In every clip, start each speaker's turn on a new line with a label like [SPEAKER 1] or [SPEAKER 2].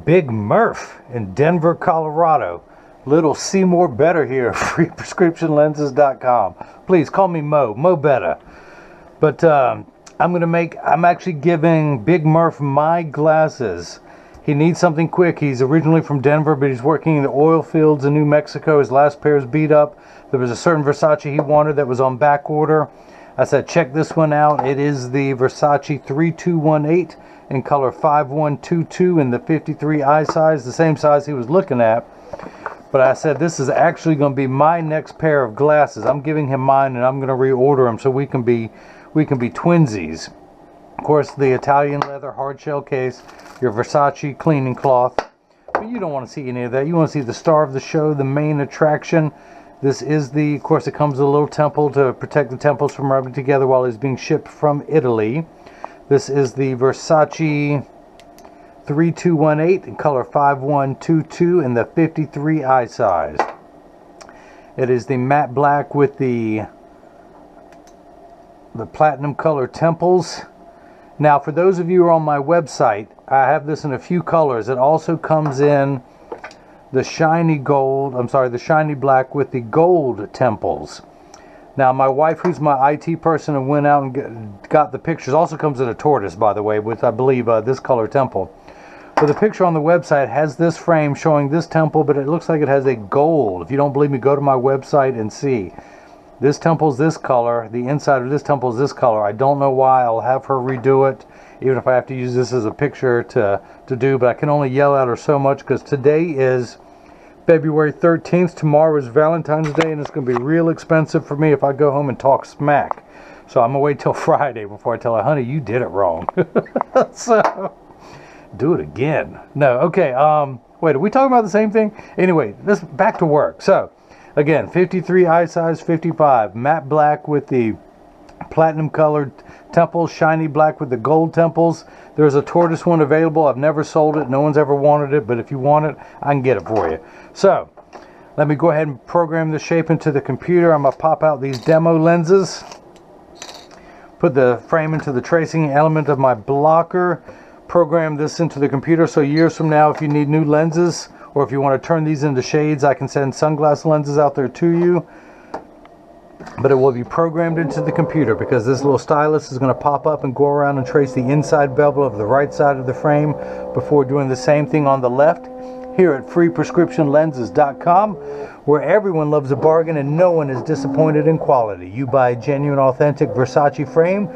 [SPEAKER 1] Big Murf in Denver, Colorado. Little Seymour Better here, freeprescriptionlenses.com. Please call me Mo Better. But I'm actually giving Big Murf my glasses. He needs something quick. He's originally from Denver, but he's working in the oil fields in New Mexico. His last pair is beat up. There was a certain Versace he wanted that was on back order. I said, check this one out. It is the Versace 3218 in color 5122 in the 53 eye size, the same size he was looking at. But I said, this is actually going to be my next pair of glasses. I'm giving him mine, and I'm going to reorder them so we can be twinsies. Of course, the Italian leather hard shell case, your Versace cleaning cloth. But you don't want to see any of that. You want to see the star of the show, the main attraction. This is of course, it comes with a little temple to protect the temples from rubbing together while it's being shipped from Italy. This is the Versace 3218 in color 5122 in the 53 eye size. It is the matte black with the platinum color temples. Now, for those of you who are on my website, I have this in a few colors. It also comes in the shiny black with the gold temples. Now, my wife, who's my IT person and went out and got the pictures, also comes in a tortoise, by the way, with, I believe, this color temple. But the picture on the website has this frame showing this temple, but it looks like it has a gold. If you don't believe me, go to my website and see. This temple's this color. The inside of this temple is this color. I don't know why. I'll have her redo it, even if I have to use this as a picture to do. But I can only yell at her so much because today is February 13th. Tomorrow is Valentine's Day, and it's going to be real expensive for me if I go home and talk smack. So I'm going to wait till Friday before I tell her, honey, you did it wrong. So, do it again. No, okay. Wait, are we talking about the same thing? Anyway, back to work. So, again, 53 eye size, 55. Matte black with the platinum colored temples, shiny black with the gold temples. There's a tortoise one available. I've never sold it. No one's ever wanted it, but if you want it, I can get it for you. So, let me go ahead and program the shape into the computer. I'm going to pop out these demo lenses, put the frame into the tracing element of my blocker, program this into the computer so years from now, if you need new lenses, or if you want to turn these into shades, I can send sunglass lenses out there to you. But it will be programmed into the computer because this little stylus is going to pop up and go around and trace the inside bevel of the right side of the frame before doing the same thing on the left here at freeprescriptionlenses.com, where everyone loves a bargain and no one is disappointed in quality. You buy a genuine, authentic Versace frame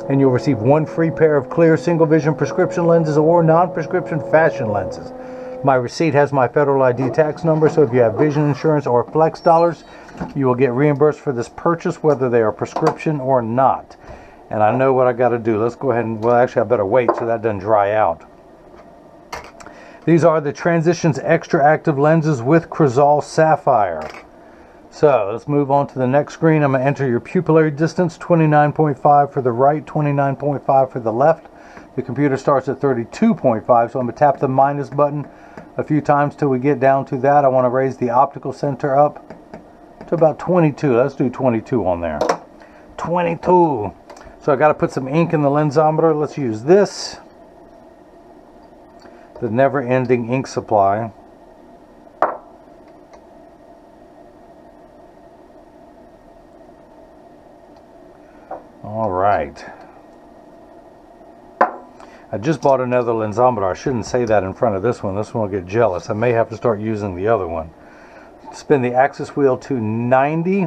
[SPEAKER 1] and you'll receive one free pair of clear single vision prescription lenses or non-prescription fashion lenses. My receipt has my federal ID tax number, so if you have vision insurance or flex dollars, you will get reimbursed for this purchase, whether they are prescription or not. And I know what I got to do. Let's go ahead and, well, actually, I better wait so that doesn't dry out. These are the Transitions XTRAactive lenses with Crizal Sapphire. So let's move on to the next screen. I'm going to enter your pupillary distance, 29.5 for the right, 29.5 for the left. The computer starts at 32.5, so I'm going to tap the minus button a few times till we get down to that. I want to raise the optical center up to about 22. Let's do 22 on there. 22. So I got to put some ink in the lensometer. Let's use this, the never-ending ink supply. All right. I just bought another lensometer. I shouldn't say that in front of this one. This one will get jealous. I may have to start using the other one. Spin the axis wheel to 90.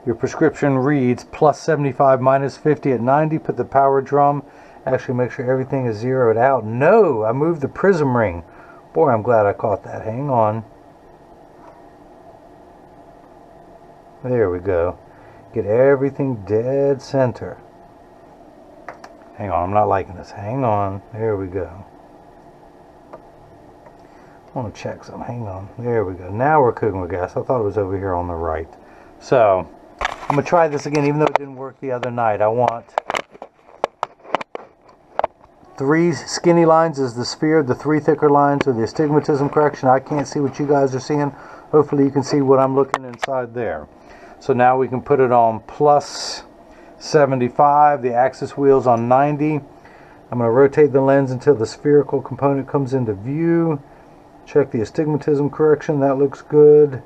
[SPEAKER 1] Your prescription reads plus 75 minus 50 at 90. Put the power drum. Actually, make sure everything is zeroed out. No, I moved the prism ring. Boy, I'm glad I caught that. Hang on. There we go. Get everything dead center. Hang on, I'm not liking this. Hang on. There we go. I want to check some. Hang on. There we go. Now we're cooking with gas. I thought it was over here on the right. So, I'm going to try this again, even though it didn't work the other night. I want 3 skinny lines as the sphere. The 3 thicker lines are the astigmatism correction. I can't see what you guys are seeing. Hopefully you can see what I'm looking inside there. So now we can put it on plus 75, the axis wheels on 90. I'm going to rotate the lens until the spherical component comes into view. Check the astigmatism correction. That looks good.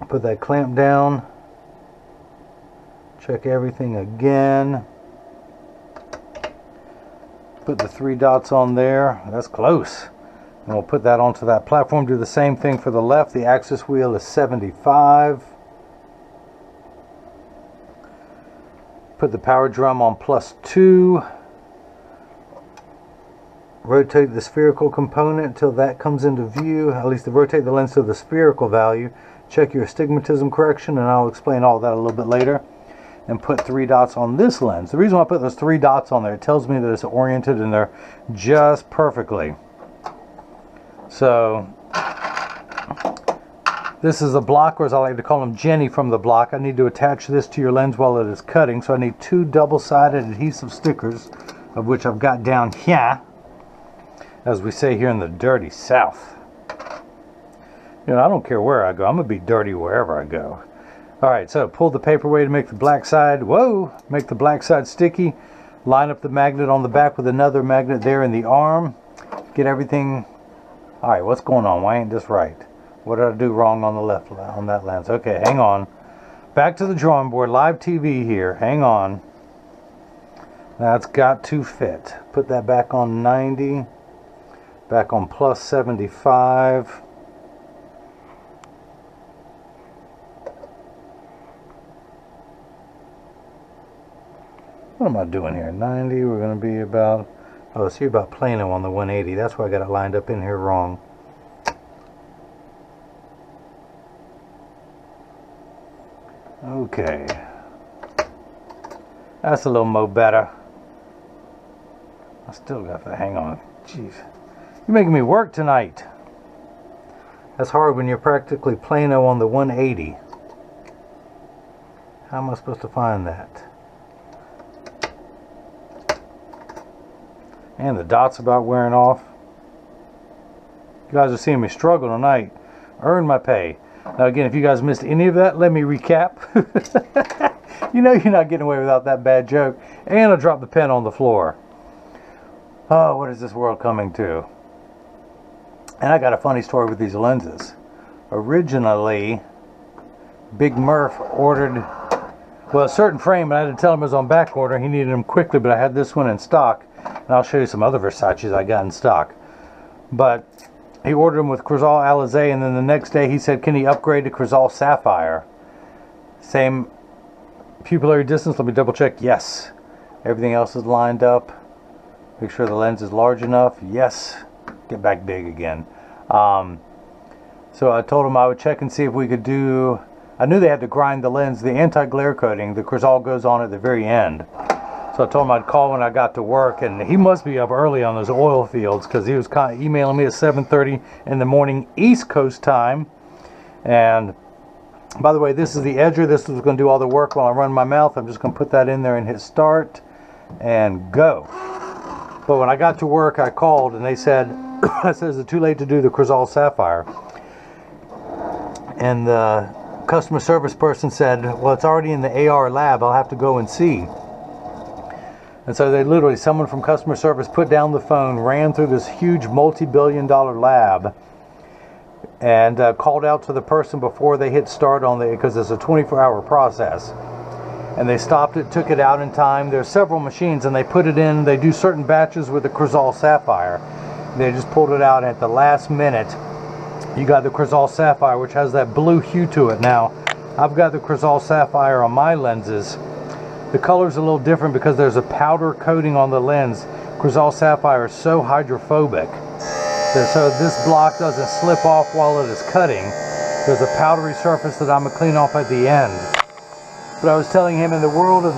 [SPEAKER 1] Put that clamp down. Check everything again. Put the 3 dots on there. That's close. And we'll put that onto that platform. Do the same thing for the left. The axis wheel is 75. Put the power drum on +2. Rotate the spherical component until that comes into view. At least rotate the lens to the spherical value. Check your astigmatism correction, and I'll explain all that a little bit later. And put 3 dots on this lens. The reason why I put those 3 dots on there, it tells me that it's oriented in there just perfectly. So this is a block, or as I like to call them, Jenny from the block. I need to attach this to your lens while it is cutting, so I need 2 double-sided adhesive stickers, of which I've got down here, as we say here in the dirty South. You know, I don't care where I go. I'm gonna be dirty wherever I go. All right, so pull the paper away to make the black side, make the black side sticky. Line up the magnet on the back with another magnet there in the arm. Get everything. All right, what's going on? Why ain't this right? What did I do wrong on the left, on that lens? Okay, hang on. Back to the drawing board, live TV here. Hang on. That's got to fit. Put that back on 90. Back on +75. What am I doing here? 90, we're going to be about, oh, see about Plano on the 180. That's why I got it lined up in here wrong. Okay. That's a little more better. I still got to hang on. Jeez. You're making me work tonight. That's hard when you're practically Plano on the 180. How am I supposed to find that? And the dot's about wearing off. You guys are seeing me struggle tonight. Earn my pay. Now again, if you guys missed any of that, let me recap. You know you're not getting away without that bad joke. And I dropped the pen on the floor. Oh, what is this world coming to? And I got a funny story with these lenses. Originally, Big Murf ordered, well, a certain frame, and I had to tell him it was on back order. He needed them quickly, but I had this one in stock. And I'll show you some other Versace's I got in stock. But he ordered them with Crizal Alizé, and then the next day he said, can he upgrade to Crizal Sapphire? Same pupillary distance. Let me double check. Yes. Everything else is lined up. Make sure the lens is large enough. Yes. Get back big again. So I told him I would check and see if we could do, I knew they had to grind the lens. The anti-glare coating, the Crizal goes on at the very end. So I told him I'd call when I got to work, and he must be up early on those oil fields, because he was kind of emailing me at 7:30 in the morning East Coast time. And by the way, this is the edger. This is going to do all the work while I run my mouth. I'm just going to put that in there and hit start and go. But when I got to work, I called and they said, I said, is it too late to do the Crizal Sapphire? And the customer service person said, well, it's already in the AR lab. I'll have to go and see. And so they literally, someone from customer service put down the phone, ran through this huge multi-billion-dollar lab, and called out to the person before they hit start on the, because it's a 24-hour process. And they stopped it, took it out in time. There's several machines, and they put it in. They do certain batches with the Crizal Sapphire. They just pulled it out, and at the last minute, you got the Crizal Sapphire, which has that blue hue to it. Now, I've got the Crizal Sapphire on my lenses. The color's a little different because there's a powder coating on the lens. Crizal Sapphire is so hydrophobic that so this block doesn't slip off while it is cutting. There's a powdery surface that I'm going to clean off at the end. But I was telling him, in the world of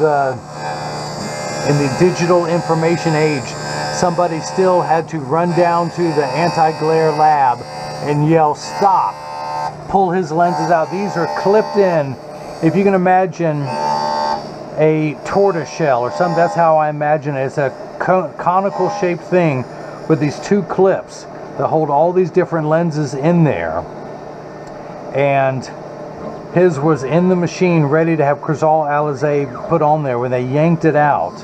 [SPEAKER 1] in the digital information age, somebody still had to run down to the anti-glare lab and yell, stop, pull his lenses out. These are clipped in. If you can imagine a tortoise shell or something, that's how I imagine it. It's a conical shaped thing with these 2 clips that hold all these different lenses in there. And his was in the machine ready to have Crizal Alizé put on there. When they yanked it out,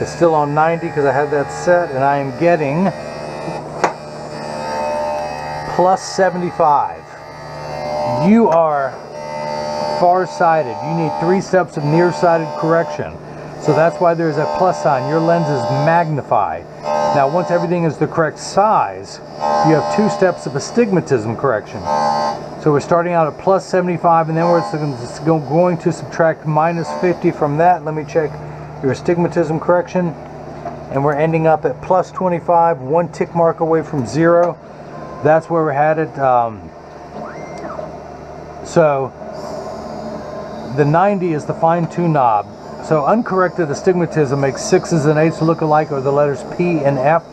[SPEAKER 1] It's still on 90 because I had that set, and I am getting plus 75. You are far-sighted. You need 3 steps of nearsighted correction. So that's why there's a plus sign. Your lenses magnify. Now, once everything is the correct size, you have 2 steps of astigmatism correction. So we're starting out at plus 75, and then we're going to subtract minus 50 from that. Let me check your astigmatism correction. And we're ending up at plus 25, 1 tick mark away from 0. That's where we're headed. So the 90 is the fine-tune knob. So uncorrected astigmatism makes 6s and 8s look alike, or the letters P and F.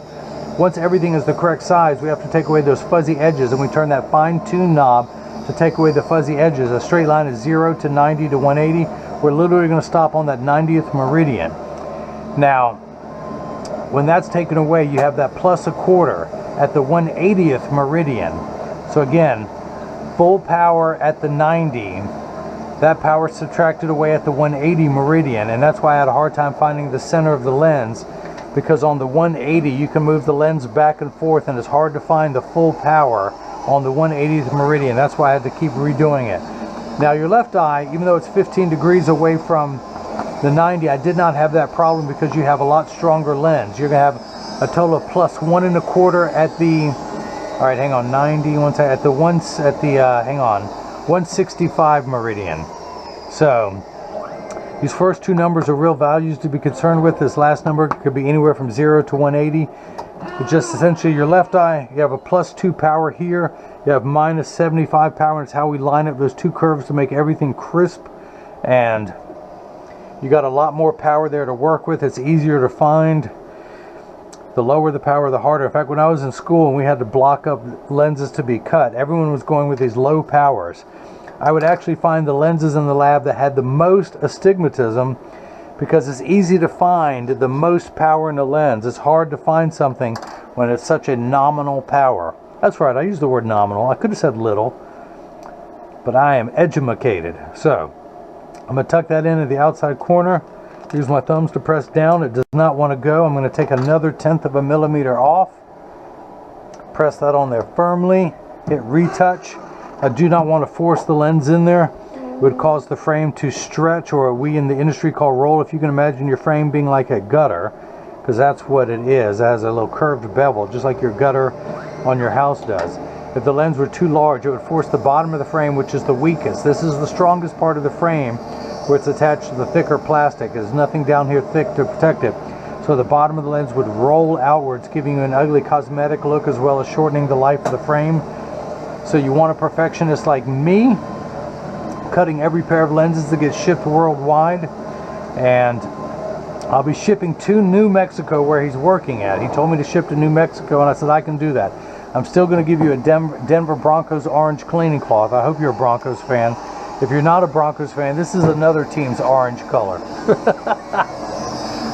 [SPEAKER 1] Once everything is the correct size, we have to take away those fuzzy edges, and we turn that fine-tune knob to take away the fuzzy edges. A straight line is 0 to 90 to 180. We're literally going to stop on that 90th meridian. Now, when that's taken away, you have that plus 1/4 at the 180th meridian. So again, full power at the 90. That power subtracted away at the 180 meridian, and that's why I had a hard time finding the center of the lens, because on the 180 you can move the lens back and forth, and it's hard to find the full power on the 180th meridian. That's why I had to keep redoing it. Now your left eye, even though it's 15 degrees away from the 90, I did not have that problem because you have a lot stronger lens. You're going to have a total of plus 1 1/4 at the, all right, hang on, 90, at the 165 meridian. So these first 2 numbers are real values to be concerned with. This last number could be anywhere from 0 to 180. It's just essentially your left eye, you have a plus 2 power here, you have minus 75 power, and it's how we line up those 2 curves to make everything crisp. And you got a lot more power there to work with. It's easier to find. The lower the power, the harder. In fact, when I was in school and we had to block up lenses to be cut, everyone was going with these low powers. I would actually find the lenses in the lab that had the most astigmatism, because it's easy to find the most power in the lens. It's hard to find something when it's such a nominal power. That's right, I used the word nominal. I could have said little, but I am edumacated. So I'm going to tuck that in at the outside corner. Use my thumbs to press down. It does not want to go. I'm going to take another 1/10 of a millimeter off. Press that on there firmly. Hit retouch. I do not want to force the lens in there. It would cause the frame to stretch, or what we in the industry call roll. If you can imagine your frame being like a gutter, because that's what it is. It has a little curved bevel, just like your gutter on your house does. If the lens were too large, it would force the bottom of the frame, which is the weakest. This is the strongest part of the frame, where it's attached to the thicker plastic. There's nothing down here thick to protect it. So the bottom of the lens would roll outwards, giving you an ugly cosmetic look, as well as shortening the life of the frame. So you want a perfectionist like me, cutting every pair of lenses that get shipped worldwide. And I'll be shipping to New Mexico, where he's working at. He told me to ship to New Mexico, and I said I can do that. I'm still going to give you a Denver Broncos orange cleaning cloth. I hope you're a Broncos fan. If you're not a Broncos fan, this is another team's orange color.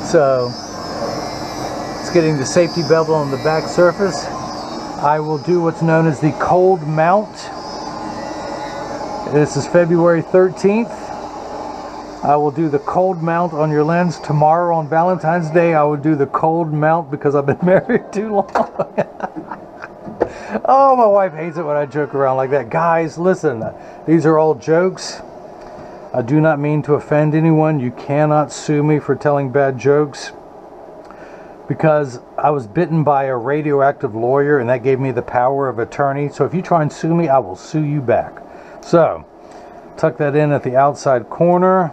[SPEAKER 1] So it's getting the safety bevel on the back surface. I will do what's known as the cold mount. This is February 13th. I will do the cold mount on your lens. Tomorrow on Valentine's Day, I will do the cold mount, because I've been married too long. Oh, my wife hates it when I joke around like that. Guys, listen, these are all jokes. I do not mean to offend anyone. You cannot sue me for telling bad jokes, because I was bitten by a radioactive lawyer, and that gave me the power of attorney. So if you try and sue me, I will sue you back. So tuck that in at the outside corner.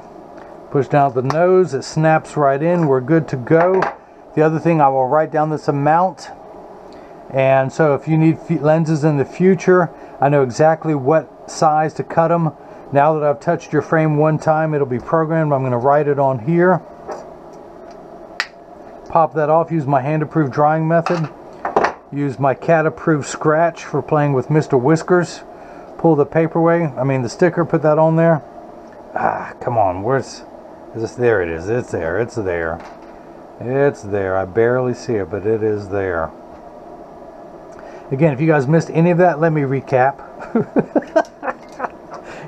[SPEAKER 1] Push down the nose. It snaps right in. We're good to go. The other thing, I will write down this amount. And so if you need lenses in the future, I know exactly what size to cut them. Now that I've touched your frame one time, it'll be programmed. I'm going to write it on here. Pop that off. Use my hand-approved drying method. Use my cat-approved scratch for playing with Mr. Whiskers. Pull the paper away. I mean the sticker. Put that on there. Ah, come on. Where's... is this? There it is. It's there. It's there. It's there. I barely see it, but it is there. Again, if you guys missed any of that, let me recap.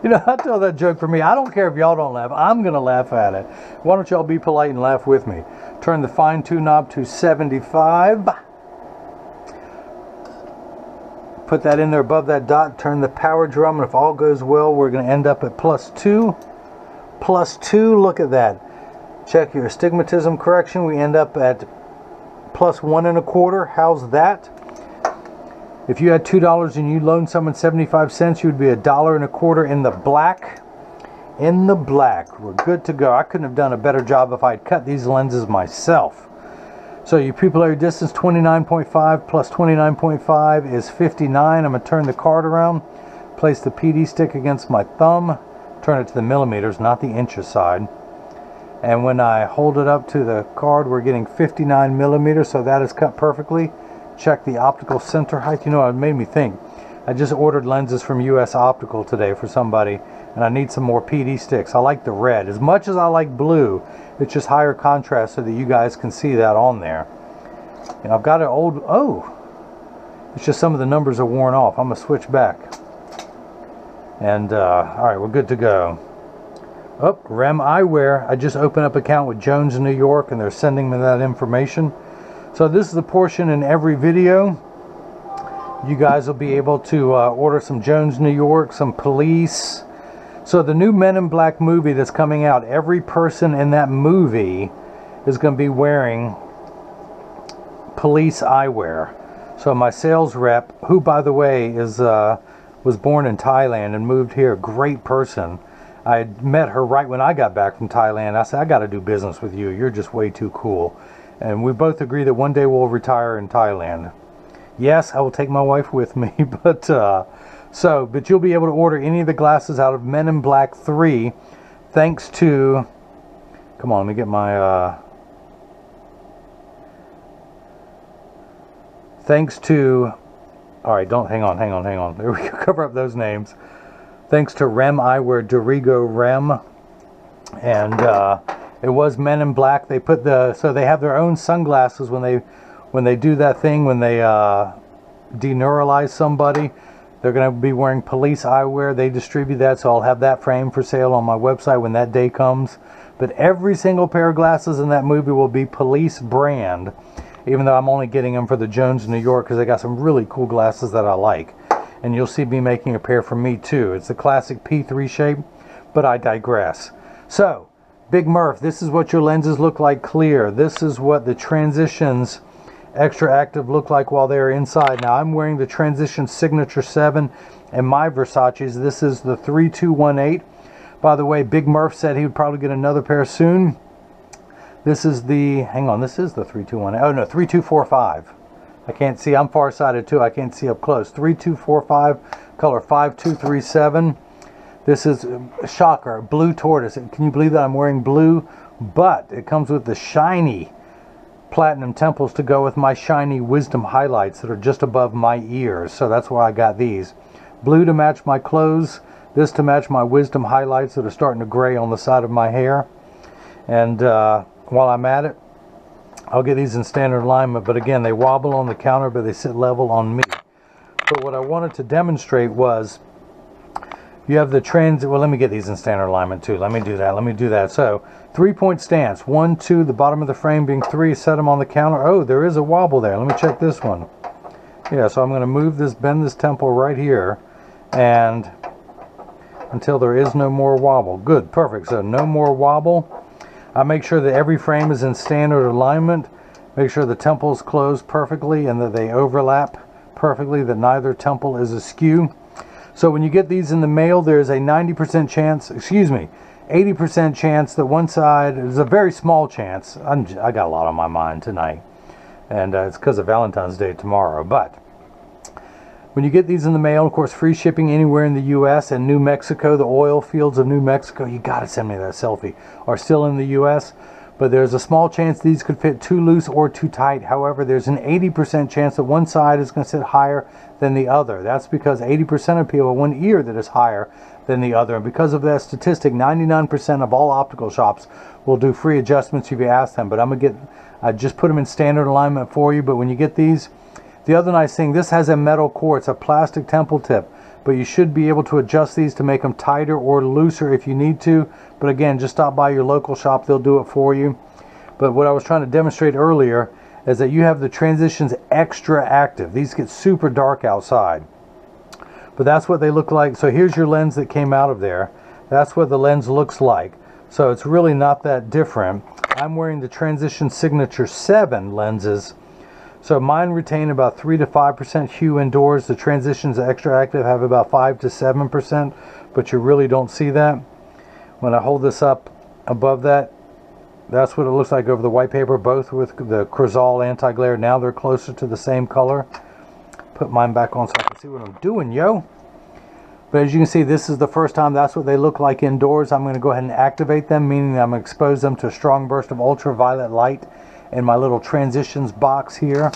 [SPEAKER 1] You know, I tell that joke for me. I don't care if y'all don't laugh. I'm going to laugh at it. Why don't y'all be polite and laugh with me? Turn the fine tune knob to 75. Put that in there above that dot. Turn the power drum, and if all goes well, we're going to end up at +2. +2, look at that. Check your astigmatism correction. We end up at +1 1/4. How's that? If you had $2 and you loaned someone 75 cents, you would be $1 1/4 in the black. In the black. We're good to go. I couldn't have done a better job if I had cut these lenses myself. So your pupillary distance 29.5 plus 29.5 is 59. I'm going to turn the card around, place the PD stick against my thumb, turn it to the millimeters, not the inches side. And when I hold it up to the card, we're getting 59 millimeters, so that is cut perfectly. Check the optical center height. You know, it made me think. I just ordered lenses from US Optical today for somebody, and I need some more PD sticks. I like the red. As much as I like blue, it's just higher contrast so that you guys can see that on there. And I've got an old, it's just some of the numbers are worn off. I'm going to switch back. And, alright, we're good to go. Oh, Rem Eyewear. I just opened up an account with Jones in New York, and they're sending me that information. So this is the portion in every video. You guys will be able to order some Jones New York, some police. So the new Men in Black movie that's coming out, every person in that movie is going to be wearing police eyewear. So my sales rep, who by the way is was born in Thailand and moved here, great person. I met her right when I got back from Thailand. I said, I got to do business with you. You're just way too cool. And we both agree that one day we'll retire in Thailand. Yes, I will take my wife with me, but you'll be able to order any of the glasses out of Men in Black 3 thanks to, come on, let me get my, thanks to, alright, don't, hang on, there we go, cover up those names. Thanks to Rem Eyewear, Dorigo Rem, and it was Men in Black. They put so they have their own sunglasses when they do that thing, when they deneuralize somebody. They're going to be wearing police eyewear. They distribute that, so I'll have that frame for sale on my website when that day comes. But every single pair of glasses in that movie will be police brand, even though I'm only getting them for the Jones New York because they got some really cool glasses that I like. And you'll see me making a pair for me too. It's the classic P3 shape, but I digress. So, Big Murf, this is what your lenses look like clear. This is what the Transitions XTRAactive look like while they're inside. Now I'm wearing the Transition Signature 7 and my Versace's. This is the 3218. By the way, Big Murf said he would probably get another pair soon. This is the, hang on, this is the 3218. Oh no, 3245. I can't see, I'm farsighted too, I can't see up close. 3245, color 5237. This is, shocker, blue tortoise. Can you believe that I'm wearing blue? But it comes with the shiny platinum temples to go with my shiny wisdom highlights that are just above my ears. So that's why I got these. Blue to match my clothes, this to match my wisdom highlights that are starting to gray on the side of my hair. And while I'm at it, I'll get these in standard alignment, but again, they wobble on the counter, but they sit level on me. But what I wanted to demonstrate was, you have the well, let me get these in standard alignment too. Let me do that. So, 3-point stance. 1, 2, the bottom of the frame being 3, set them on the counter. Oh, there is a wobble there. Let me check this one. Yeah, so I'm going to move this, bend this temple right here, and until there is no more wobble. Good, perfect. So, no more wobble. I make sure that every frame is in standard alignment. Make sure the temples close perfectly and that they overlap perfectly, that neither temple is askew. So when you get these in the mail, there's a 90% chance, 80% chance that one side, there's a very small chance, I got a lot on my mind tonight, and it's because of Valentine's Day tomorrow, but when you get these in the mail, of course, free shipping anywhere in the U.S. and New Mexico, the oil fields of New Mexico, you got to send me that selfie, are still in the U.S., but there's a small chance these could fit too loose or too tight. However, there's an 80% chance that one side is going to sit higher than the other. That's because 80% of people have one ear that is higher than the other. And because of that statistic, 99% of all optical shops will do free adjustments if you ask them. But I just put them in standard alignment for you. But when you get these, the other nice thing, this has a metal core. It's a plastic temple tip. But you should be able to adjust these to make them tighter or looser if you need to. But again, just stop by your local shop. They'll do it for you. But what I was trying to demonstrate earlier is that you have the transitions XTRAactive. These get super dark outside. But that's what they look like. So here's your lens that came out of there. That's what the lens looks like. So it's really not that different. I'm wearing the Transition Signature 7 lenses. So mine retain about 3 to 5% hue indoors. The Transitions XTRAactive have about 5 to 7%, but you really don't see that. When I hold this up above that, that's what it looks like over the white paper, both with the Crizal anti-glare. Now they're closer to the same color. Put mine back on so I can see what I'm doing, yo. But as you can see, this is the first time that's what they look like indoors. I'm going to go ahead and activate them, meaning that I'm going to expose them to a strong burst of ultraviolet light in my little Transitions box here.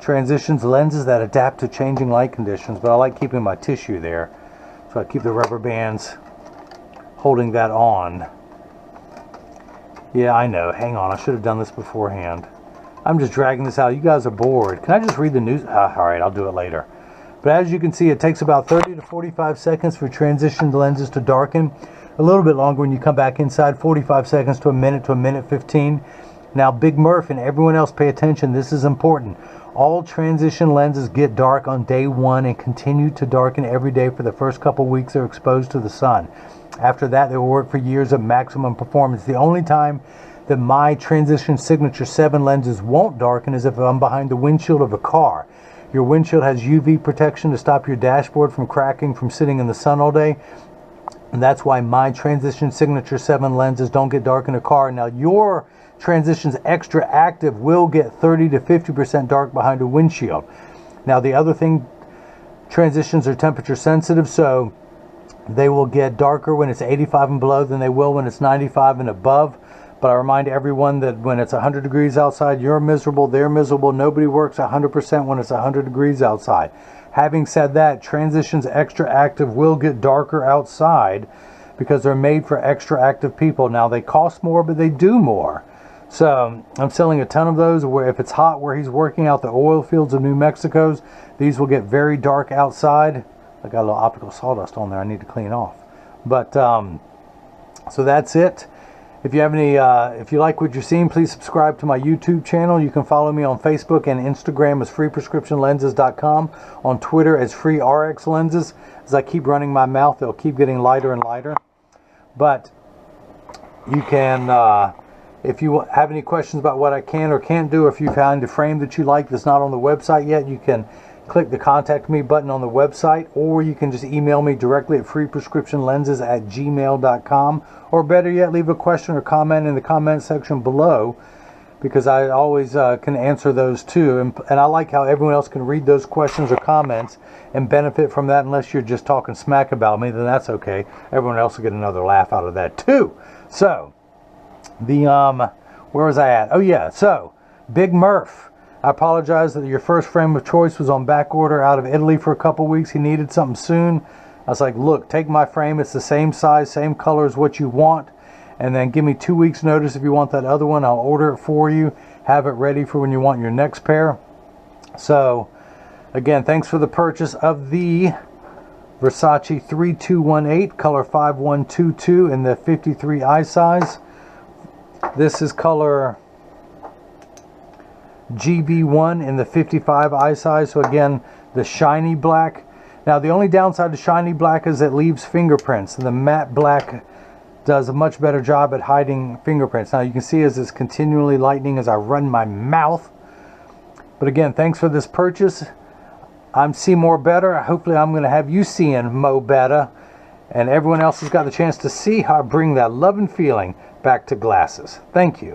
[SPEAKER 1] Transitions lenses that adapt to changing light conditions, but I like keeping my tissue there. So I keep the rubber bands holding that on. Yeah, I know. Hang on. I should have done this beforehand. I'm just dragging this out. You guys are bored. Can I just read the news? Alright, I'll do it later. But as you can see, it takes about 30 to 45 seconds for transition lenses to darken. A little bit longer when you come back inside, 45 seconds to a minute 15. Now, Big Murf and everyone else, pay attention. This is important. All transition lenses get dark on day 1 and continue to darken every day for the first couple weeks they're exposed to the sun. After that, they will work for years of maximum performance. The only time that my Transition Signature 7 lenses won't darken is if I'm behind the windshield of a car. Your windshield has UV protection to stop your dashboard from cracking from sitting in the sun all day. And that's why my Transition Signature 7 lenses don't get dark in a car. Now, your Transitions XTRAactive will get 30 to 50% dark behind a windshield. Now, the other thing, Transitions are temperature sensitive, so they will get darker when it's 85 and below than they will when it's 95 and above. But I remind everyone that when it's 100 degrees outside, you're miserable, they're miserable. Nobody works 100% when it's 100 degrees outside. Having said that, Transitions XTRAactive will get darker outside because they're made for XTRAactive people. Now, they cost more, but they do more. So I'm selling a ton of those where if it's hot where he's working out the oil fields of New Mexico's, these will get very dark outside. I got a little optical sawdust on there I need to clean off. But so that's it. If you have any, if you like what you're seeing, please subscribe to my YouTube channel. You can follow me on Facebook and Instagram as freeprescriptionlenses.com, on Twitter as freerxlenses. As I keep running my mouth, they'll keep getting lighter and lighter. But you can, if you have any questions about what I can or can't do, if you found a frame that you like that's not on the website yet, you can click the contact me button on the website, or you can just email me directly at freeprescriptionlenses@gmail.com, or better yet, leave a question or comment in the comment section below, because I always can answer those too, and I like how everyone else can read those questions or comments and benefit from that. Unless you're just talking smack about me, then that's okay. Everyone else will get another laugh out of that too. So the where was I at? Oh yeah, so Big Murf, I apologize that your first frame of choice was on back order out of Italy for a couple weeks. He needed something soon. I was like, look, take my frame. It's the same size, same color as what you want. And then give me 2 weeks notice if you want that other one. I'll order it for you. Have it ready for when you want your next pair. So, again, thanks for the purchase of the Versace 3218, color 5122 in the 53 eye size. This is color GB1 in the 55 eye size. So again, the shiny black. Now the only downside to shiny black is it leaves fingerprints, and the matte black does a much better job at hiding fingerprints. Now you can see as it's continually lightening as I run my mouth. But again, thanks for this purchase. I'm See More Better. Hopefully I'm going to have you seeing Mo Better, and everyone else has got the chance to see how I bring that love and feeling back to glasses. Thank you.